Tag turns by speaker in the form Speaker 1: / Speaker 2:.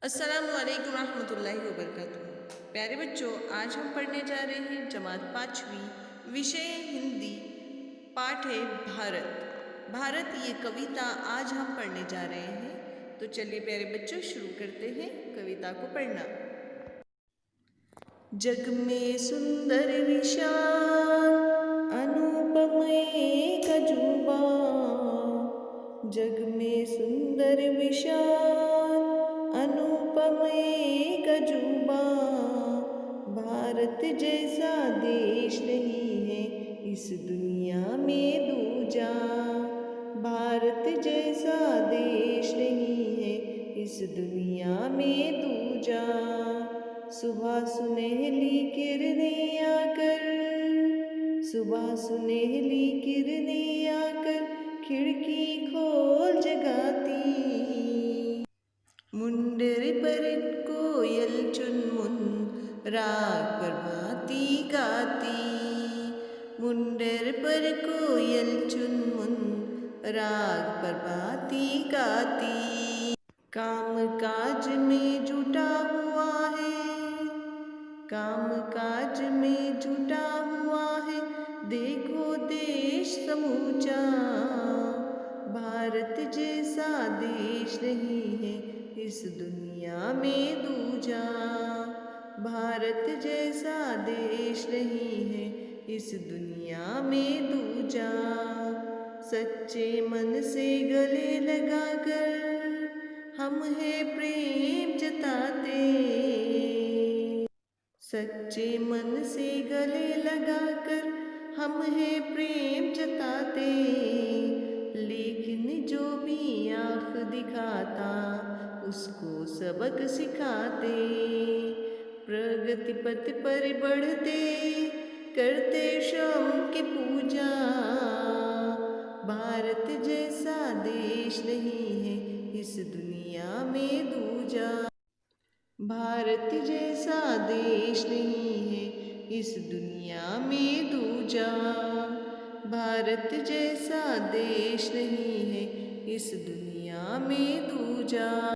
Speaker 1: अस्सलामुअलैकुम रहमतुल्लाहि वबरकातुहू। प्यारे बच्चों, आज हम पढ़ने जा रहे हैं जमात 5वीं, विषय हिंदी, पाठ है भारत। भारत ये कविता आज हम पढ़ने जा रहे हैं। तो चलिए प्यारे बच्चों, शुरू करते हैं कविता को पढ़ना। जग में सुंदर विशाल अनुपम एक अजूबा, जग में सुंदर विशाल अनुपम एक अजूबा, भारत जैसा देश नहीं है इस दुनिया में दूजा, भारत जैसा देश नहीं है इस दुनिया में दूजा। सुबह सुनहली किरणें आकर, सुबह सुनहली किरणें आकर खिड़की खोल जगाती, मुंडर पर कोयल चुनमुन राग प्रभाती गाती, मुंडर पर कोयल चुनमुन राग प्रभाती गाती। काम काज में जुटा हुआ है, काम काज में जुटा हुआ है देखो देश समूचा, भारत जैसा देश नहीं है इस दुनिया में दूजा, भारत जैसा देश नहीं है इस दुनिया में दूजा। सच्चे मन से गले लगाकर हम है प्रेम जताते, सच्चे मन से गले लगाकर हम है प्रेम जताते, लेकिन जो भी आँख दिखाता उसको सबक सिखाते, प्रगति पथ पर बढ़ते करते श्रम की पूजा, भारत जैसा देश नहीं है इस दुनिया में दूजा, भारत जैसा देश नहीं है इस दुनिया में दूजा, भारत जैसा देश नहीं है इस दुनिया में दूजा।